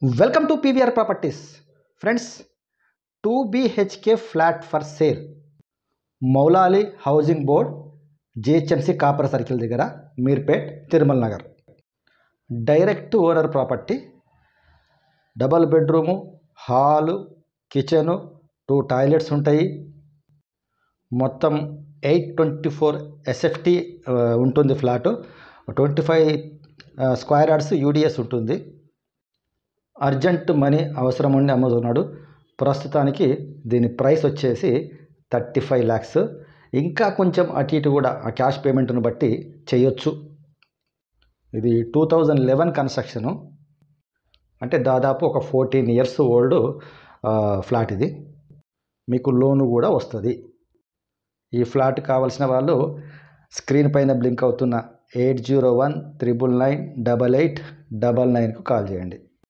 Welcome to PVR properties. Friends, 2 BHK flat for sale, Moulali housing board, GHMC Kapra circle దగ్గర, Meerpet, Tirumala Nagar. Direct owner property. Double bedroom, hall, kitchen, 2 toilets ఉంటాయి. మొత్తం 824 SFT ఉంటుంది. Flat 25 square yards UDS ఉంటుంది. Urgent money అవసరం ఉండి అమ్ముతున్నాడు. ప్రస్తుతానికి దీని ప్రైస్ వచ్చేసి 35 lakhs. ఇంకా కొంచెం అటు ఇటు కూడా ఆ క్యాష్ పేమెంట్ను బట్టి చేయొచ్చు. ఇది 2011 కన్స్ట్రక్షను, అంటే దాదాపు ఒక 14 years ఓల్డ్ ఫ్లాట్. ఇది మీకు లోను కూడా వస్తుంది. ఈ ఫ్లాట్ కావాల్సిన వాళ్ళు స్క్రీన్ పైన బ్లింక్ అవుతున్న 801-999-8899కు కాల్ చేయండి.